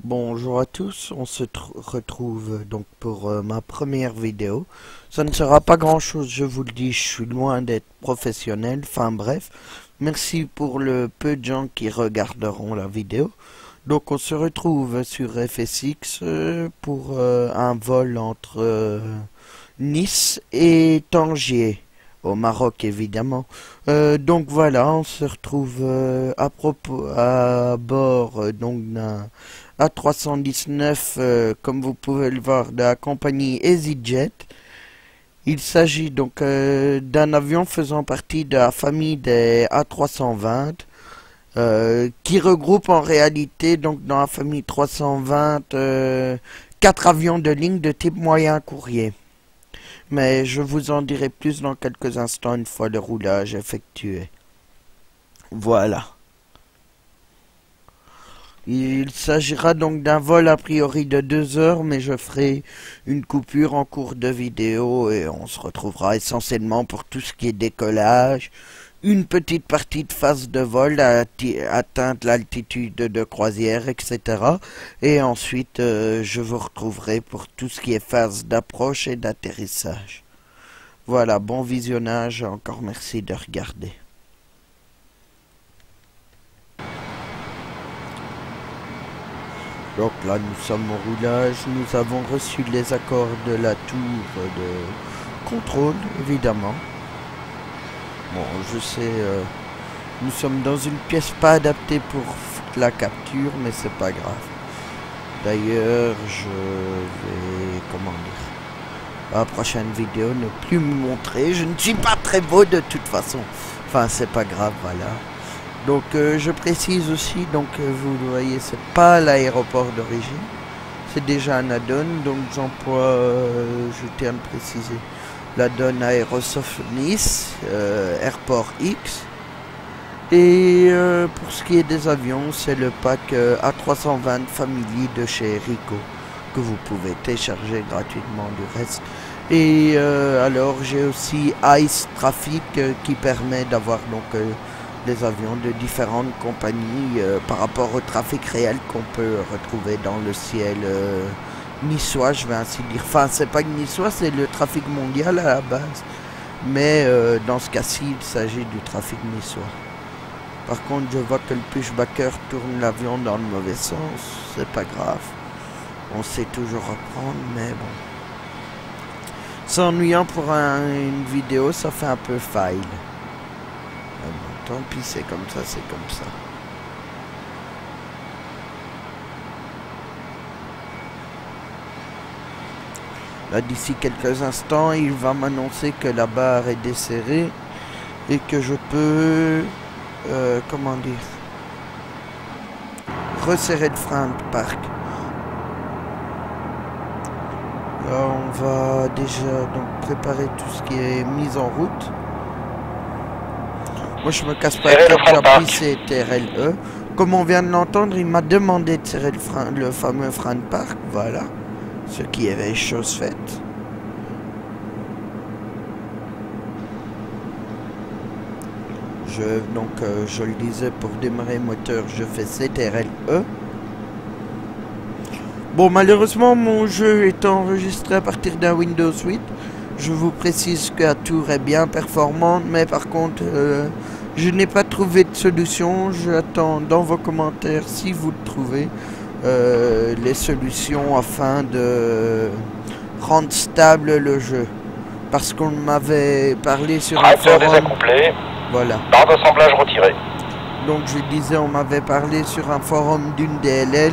Bonjour à tous, on se retrouve donc pour ma première vidéo. Ça ne sera pas grand chose, je vous le dis, je suis loin d'être professionnel, enfin bref. Merci pour le peu de gens qui regarderont la vidéo. Donc on se retrouve sur FSX pour un vol entre Nice et Tangier. Au Maroc évidemment. Donc voilà, on se retrouve à bord donc d'un A319, comme vous pouvez le voir, de la compagnie EasyJet. Il s'agit donc d'un avion faisant partie de la famille des A320, qui regroupe en réalité donc dans la famille 320 quatre avions de ligne de type moyen courrier. Mais je vous en dirai plus dans quelques instants une fois le roulage effectué. Voilà. Il s'agira donc d'un vol a priori de 2 heures, mais je ferai une coupure en cours de vidéo et on se retrouvera essentiellement pour tout ce qui est décollage, une petite partie de phase de vol à atteindre l'altitude de croisière, etc. Et ensuite, je vous retrouverai pour tout ce qui est phase d'approche et d'atterrissage. Voilà, bon visionnage, encore merci de regarder. Donc là, nous sommes au roulage, nous avons reçu les accords de la tour de contrôle, évidemment. Bon, je sais, nous sommes dans une pièce pas adaptée pour la capture, mais c'est pas grave. D'ailleurs, je vais, comment dire, la prochaine vidéo ne plus me montrer. Je ne suis pas très beau de toute façon. Enfin, c'est pas grave, voilà. Donc, je précise aussi, donc, vous le voyez, c'est pas l'aéroport d'origine. C'est déjà un add-on, donc j'emploie, je tiens à le préciser, l'add-on Aerosoft Nice, Airport X. Et pour ce qui est des avions, c'est le pack A320 Family de chez Rico, que vous pouvez télécharger gratuitement du reste. Et alors j'ai aussi Ice Traffic qui permet d'avoir donc des avions de différentes compagnies par rapport au trafic réel qu'on peut retrouver dans le ciel niçois, je vais ainsi dire. Enfin, c'est pas niçois, c'est le trafic mondial à la base. Mais dans ce cas-ci, il s'agit du trafic niçois. Par contre, je vois que le pushbacker tourne l'avion dans le mauvais sens. C'est pas grave. On sait toujours reprendre, mais bon. C'est ennuyant pour une vidéo, ça fait un peu fail. Mais bon, tant pis, c'est comme ça, c'est comme ça. Là, d'ici quelques instants, il va m'annoncer que la barre est desserrée et que je peux, comment dire, resserrer le frein de parc. Là, on va déjà donc préparer tout ce qui est mise en route. Moi, je me casse pas la tête, j'appuie CTRL-E. Comme on vient de l'entendre, il m'a demandé de serrer le fameux frein de parc, voilà. Ce qui est chose faite. Donc, je le disais, pour démarrer le moteur, je fais CTRL-E. Bon, malheureusement, mon jeu est enregistré à partir d'un Windows 8. Je vous précise que la tour est bien performante, mais par contre, je n'ai pas trouvé de solution. J'attends dans vos commentaires, si vous le trouvez, les solutions afin de rendre stable le jeu. Parce qu'on m'avait parlé sur un forum. Voilà. Barre d'assemblage retirée. Donc je disais, on m'avait parlé sur un forum d'une DLL,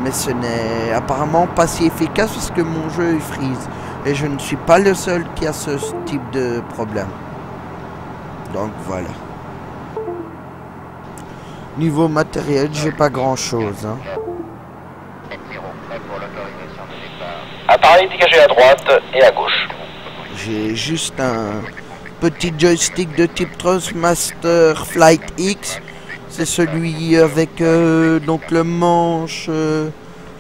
mais ce n'est apparemment pas si efficace parce que mon jeu il freeze. Et je ne suis pas le seul qui a ce type de problème. Donc voilà. Niveau matériel, j'ai pas grand chose. Hein. Appareil dégagé à droite et à gauche. J'ai juste un petit joystick de type Thrustmaster Flight X. C'est celui avec donc le manche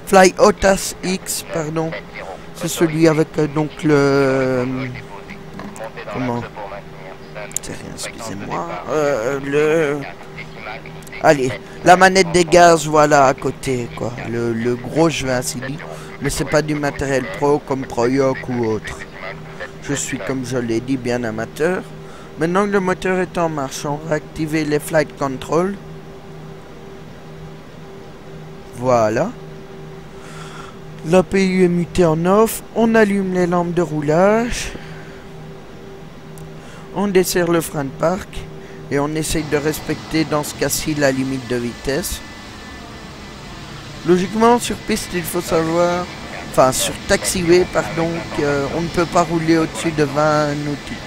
Fly Otas X, pardon. C'est celui avec donc le comment, c'est rien, excusez-moi, le Allez, la manette des gaz, voilà, à côté, quoi. Le gros, je vais ainsi dire. Mais c'est pas du matériel pro comme Proyoc ou autre. Je suis, comme je l'ai dit, bien amateur. Maintenant que le moteur est en marche, on va activer les flight control. Voilà. L'APU est muté en off. On allume les lampes de roulage. On desserre le frein de parc. Et on essaye de respecter dans ce cas-ci la limite de vitesse. Logiquement, sur piste, il faut savoir... Enfin, sur taxiway, pardon, qu'on ne peut pas rouler au-dessus de 20 nautiques.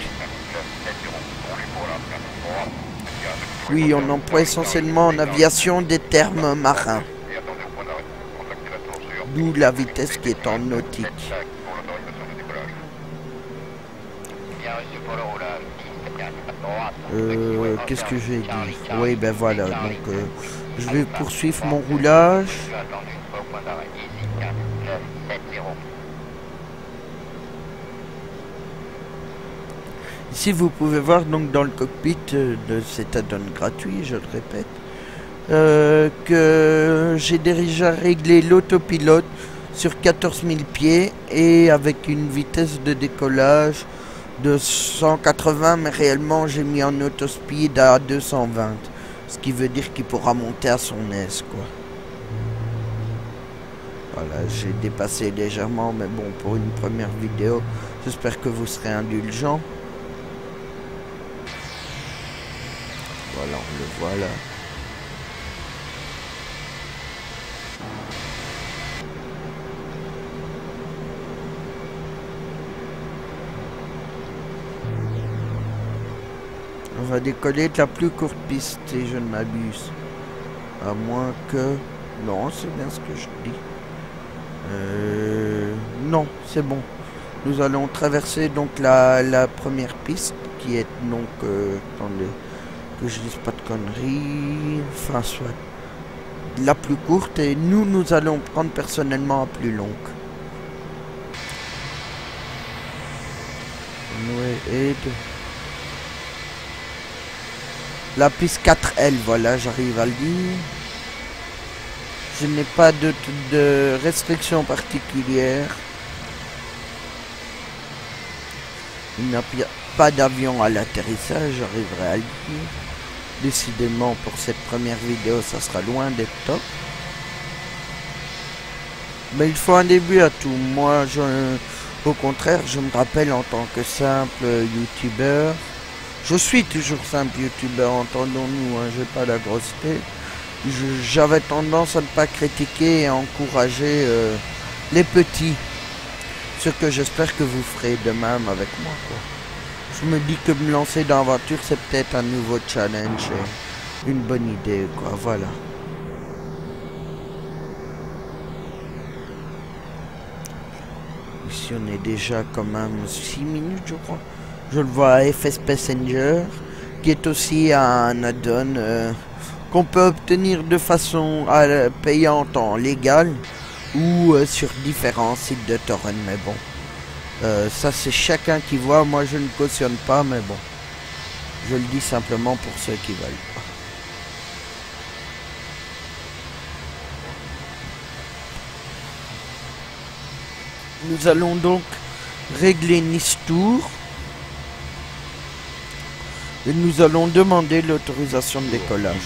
Oui, on emploie essentiellement en aviation des termes marins. D'où la vitesse qui est en nautique. Qu'est-ce que j'ai dit? Oui, ben voilà, donc je vais poursuivre mon roulage. Ici, vous pouvez voir donc dans le cockpit de cet add-on gratuit, je le répète, que j'ai déjà réglé l'autopilote sur 14 000 pieds et avec une vitesse de décollage de 180, mais réellement j'ai mis en autospeed à 220, ce qui veut dire qu'il pourra monter à son aise, quoi. Voilà, j'ai dépassé légèrement, mais bon, pour une première vidéo, j'espère que vous serez indulgents. Voilà, on le voit là. On va décoller de la plus courte piste, si je ne m'abuse. À moins que... Non, c'est bien ce que je dis. Non, c'est bon. Nous allons traverser donc la première piste, qui est donc... attendez, que je dise pas de conneries... Enfin, soit... la plus courte, et nous allons prendre personnellement la plus longue. Et la piste 4L, voilà, j'arrive à le dire. Je n'ai pas de restrictions particulières. Il n'y a pas d'avion à l'atterrissage, j'arriverai à le dire. Décidément, pour cette première vidéo, ça sera loin d'être top. Mais il faut un début à tout. Moi, au contraire, je me rappelle en tant que simple youtubeur. Je suis toujours simple youtubeur, entendons-nous, hein, j'ai pas la grosse tête. J'avais tendance à ne pas critiquer et à encourager les petits. Ce que j'espère que vous ferez de même avec moi, quoi. Je me dis que me lancer dans l'aventure, c'est peut-être un nouveau challenge et une bonne idée, quoi, voilà. Ici, on est déjà quand même 6 minutes, je crois. Je le vois à FS Passenger, qui est aussi un add-on qu'on peut obtenir de façon payante en légal ou sur différents sites de torrent, mais bon. Ça c'est chacun qui voit, moi je ne cautionne pas, mais bon. Je le dis simplement pour ceux qui veulent. Nous allons donc régler Nice Tour. Et nous allons demander l'autorisation de décollage.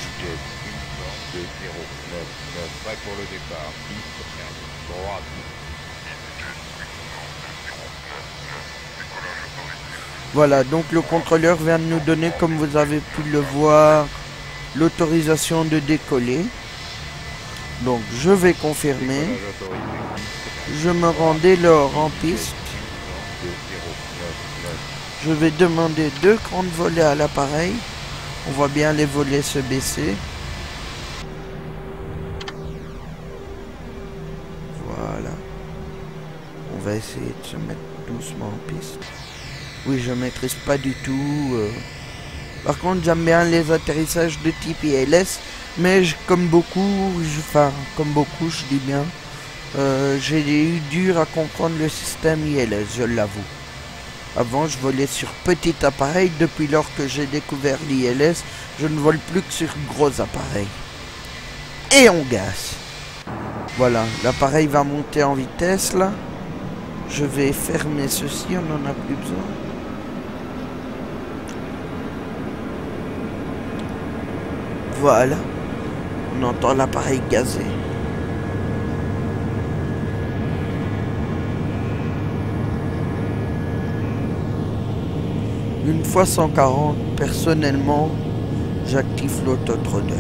Voilà, donc le contrôleur vient de nous donner, comme vous avez pu le voir, l'autorisation de décoller. Donc je vais confirmer. Je me rends dès lors en piste. Je vais demander 2 grandes volées à l'appareil. On voit bien les volets se baisser. Voilà. On va essayer de se mettre doucement en piste. Oui, je maîtrise pas du tout. Par contre, j'aime bien les atterrissages de type ILS. Mais comme beaucoup, je dis bien, j'ai eu dur à comprendre le système ILS, je l'avoue. Avant, je volais sur petit appareil. Depuis lors que j'ai découvert l'ILS, je ne vole plus que sur gros appareils. Et on gaz. Voilà, l'appareil va monter en vitesse là. Je vais fermer ceci, on n'en a plus besoin. Voilà. On entend l'appareil gazer. Une fois 140, personnellement, j'active l'auto-throttle.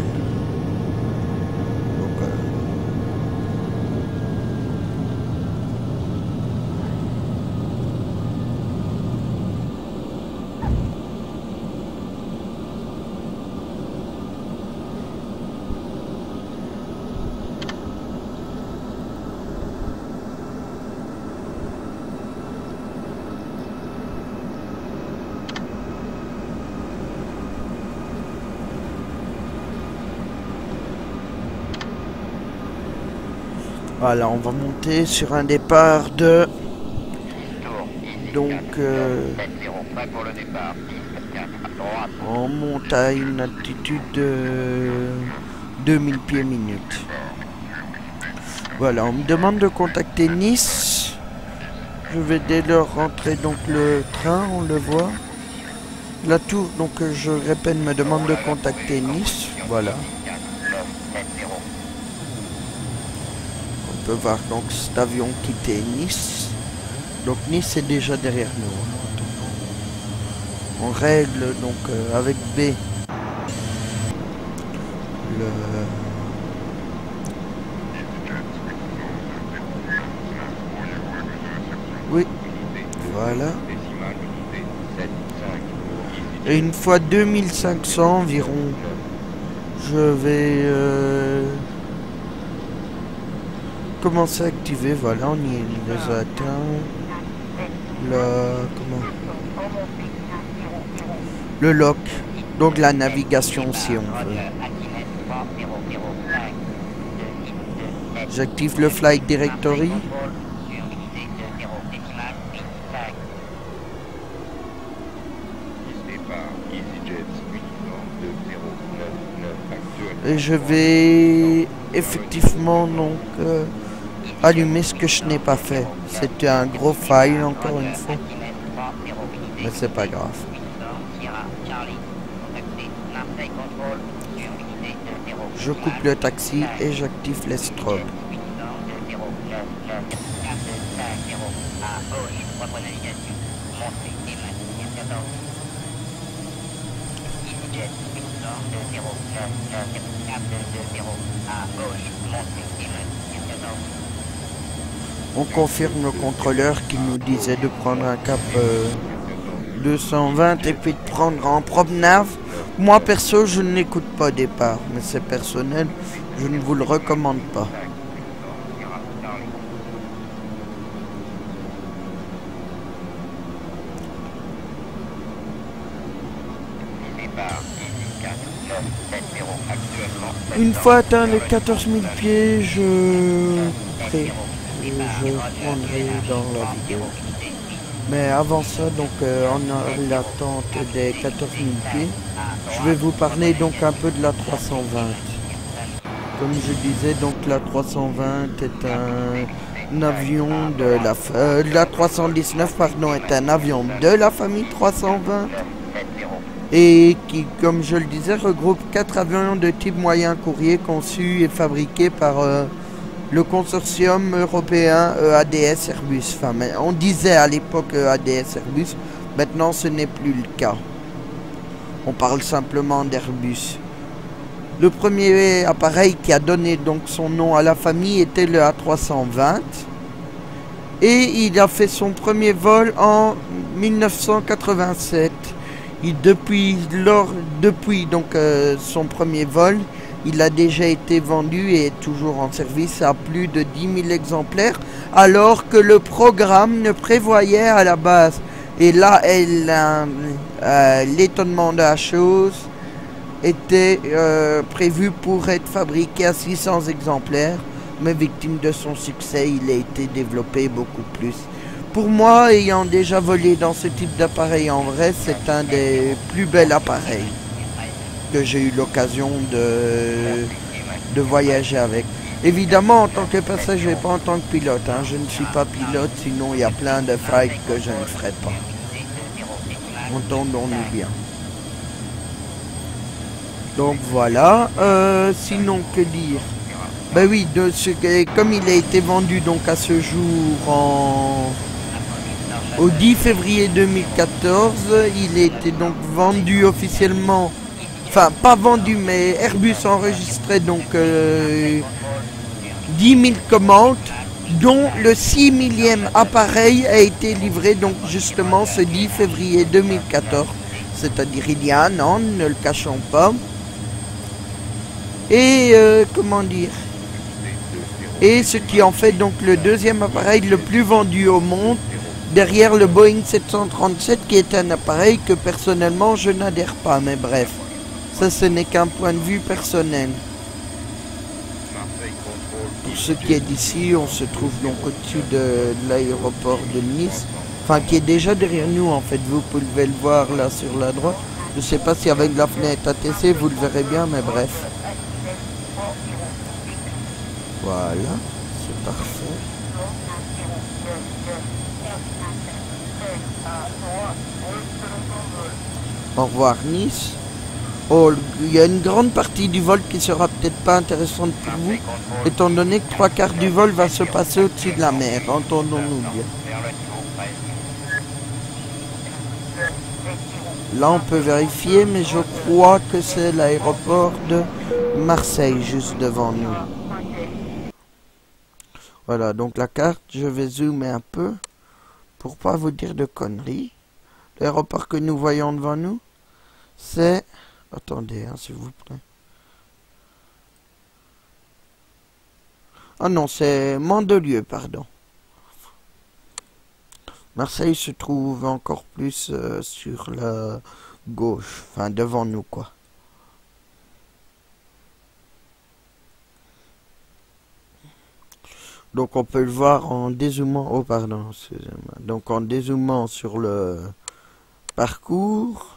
Voilà, on va monter sur un départ de... Donc, on monte à une altitude de 2000 pieds minute. Voilà, on me demande de contacter Nice. Je vais dès lors rentrer donc le train, on le voit. La tour, donc je répète, me demande de contacter Nice. Voilà. On peut voir donc cet avion quitter Nice. Donc Nice est déjà derrière nous. On règle donc avec B oui, voilà. Et une fois 2500 environ, je vais commencer à activer. Voilà, on y les a atteints. Le lock, donc la navigation si on veut. J'active le flight directory. Et je vais effectivement donc allumer ce que je n'ai pas fait. C'était un gros file encore une fois. Mais c'est pas grave. Je coupe le taxi et j'active les strobes. On confirme le contrôleur qui nous disait de prendre un cap 220 et puis de prendre en promenade. Moi perso je ne l'écoute pas au départ, mais c'est personnel, je ne vous le recommande pas. Une fois atteint les 14 000 pieds, je prendrai dans la vidéo. Mais avant ça, donc en l'attente des 14 000 pieds, je vais vous parler donc un peu de la 320. Comme je disais, donc la 320 est un avion de la 319 pardon, est un avion de la famille 320 et qui, comme je le disais, regroupe 4 avions de type moyen courrier conçus et fabriqués par le consortium européen EADS Airbus. Enfin, on disait à l'époque EADS Airbus, maintenant ce n'est plus le cas. On parle simplement d'Airbus. Le premier appareil qui a donné donc son nom à la famille était le A320 et il a fait son premier vol en 1987. Et depuis donc son premier vol, il a déjà été vendu et est toujours en service à plus de 10 000 exemplaires, alors que le programme ne prévoyait à la base. Et là, l'étonnement de la chose était prévu pour être fabriqué à 600 exemplaires, mais victime de son succès, il a été développé beaucoup plus. Pour moi, ayant déjà volé dans ce type d'appareil en vrai, c'est un des plus bels appareils que j'ai eu l'occasion de voyager avec. Évidemment, en tant que passager, pas en tant que pilote. Hein. Je ne suis pas pilote, sinon il y a plein de failles que je ne ferai pas. Entendons-nous bien. Donc voilà. Sinon, que dire? Ben oui, comme il a été vendu donc à ce jour au 10 février 2014, il a été donc vendu officiellement. Enfin, pas vendu, mais Airbus enregistrait donc 10 000 commandes, dont le 6 millième appareil a été livré donc justement ce 10 février 2014, c'est-à-dire il y a un an, ne le cachons pas. Et comment dire? Et ce qui en fait donc le deuxième appareil le plus vendu au monde, derrière le Boeing 737, qui est un appareil que personnellement je n'adhère pas, mais bref. Ça, ce n'est qu'un point de vue personnel. Pour ce qui est d'ici, on se trouve donc au-dessus de l'aéroport de Nice. Enfin, qui est déjà derrière nous, en fait. Vous pouvez le voir là sur la droite. Je ne sais pas si avec la fenêtre ATC, vous le verrez bien, mais bref. Voilà, c'est parfait. Au revoir Nice. Oh, il y a une grande partie du vol qui sera peut-être pas intéressante pour vous, étant donné que 3/4 du vol va se passer au-dessus de la mer, entendons-nous bien. Là, on peut vérifier, mais je crois que c'est l'aéroport de Marseille, juste devant nous. Voilà, donc la carte, je vais zoomer un peu, pour pas vous dire de conneries. L'aéroport que nous voyons devant nous, c'est... Attendez, hein, s'il vous plaît. Ah non, c'est Mandelieu, pardon. Marseille se trouve encore plus sur la gauche, enfin devant nous, quoi. Donc on peut le voir en dézoomant, oh pardon, excusez-moi. Donc en dézoomant sur le parcours,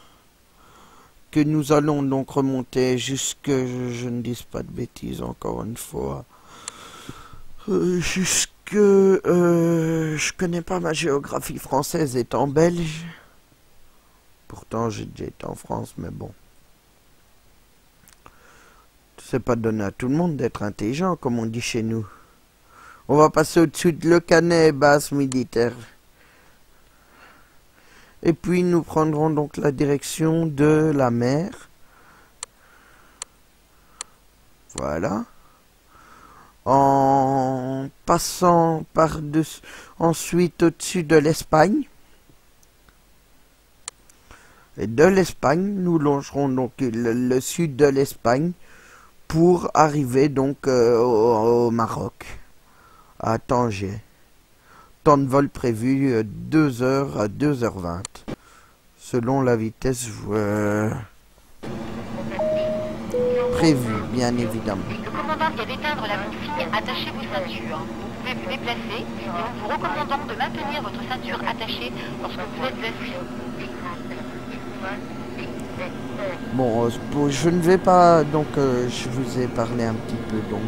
que nous allons donc remonter jusque, je ne dise pas de bêtises encore une fois, jusque, je connais pas ma géographie française étant belge, pourtant j'ai déjà été en France, mais bon, c'est pas donné à tout le monde d'être intelligent, comme on dit chez nous. On va passer au-dessus de Le Canet, base militaire. Et puis nous prendrons donc la direction de la mer. Voilà. En passant par-dessus, ensuite au-dessus de l'Espagne. Et de l'Espagne, nous longerons donc le sud de l'Espagne pour arriver donc au Maroc, à Tanger. Temps de vol prévu 2h à 2h20 selon la vitesse prévue, bien évidemment. Le commandant vient d'éteindre la consigne, attachez vos ceintures. Vous pouvez vous déplacer et nous vous recommandons de maintenir votre ceinture attachée lorsque vous êtes assis. Bon, je ne vais pas, donc je vous ai parlé un petit peu donc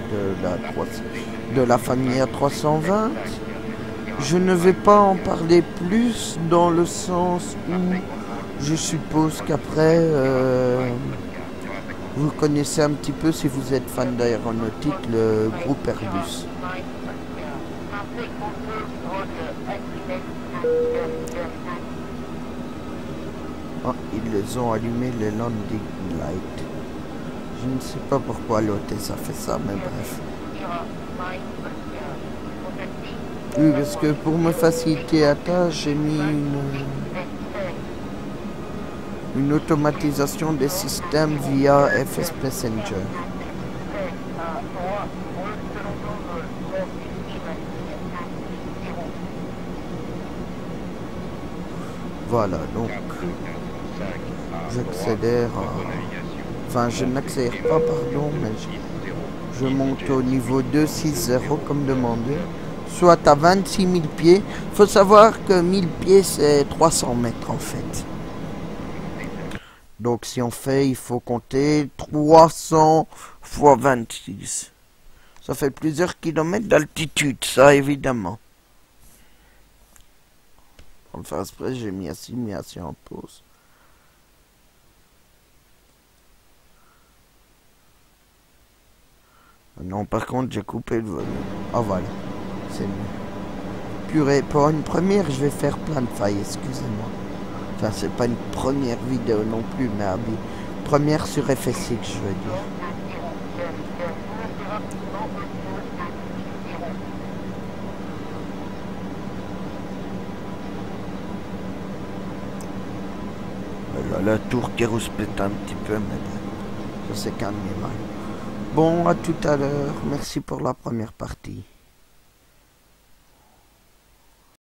de la famille A320. Je ne vais pas en parler plus dans le sens où je suppose qu'après vous connaissez un petit peu, si vous êtes fan d'aéronautique, le groupe Airbus. Oh, ils ont allumé les landing lights. Je ne sais pas pourquoi l'hôtesse a fait ça, mais bref. Oui, parce que pour me faciliter la tâche, j'ai mis une automatisation des systèmes via FS Messenger. Voilà, donc j'accélère, enfin je n'accélère pas, pardon, mais je monte au niveau 260 comme demandé, soit à 26 000 pieds. Il faut savoir que 1000 pieds c'est 300 mètres en fait. Donc si on fait, il faut compter 300 fois 26. Ça fait plusieurs kilomètres d'altitude, ça évidemment. Pour le faire exprès, j'ai mis assis en pause. Non, par contre, j'ai coupé le volume. Ah voilà, c'est mieux. Purée, pour une première, je vais faire plein de failles, excusez-moi. Enfin, c'est pas une première vidéo non plus, mais première sur FSX, je veux dire. La tour qui rouspète un petit peu, mais bon, ça s'est calmé mal. Bon, à tout à l'heure. Merci pour la première partie.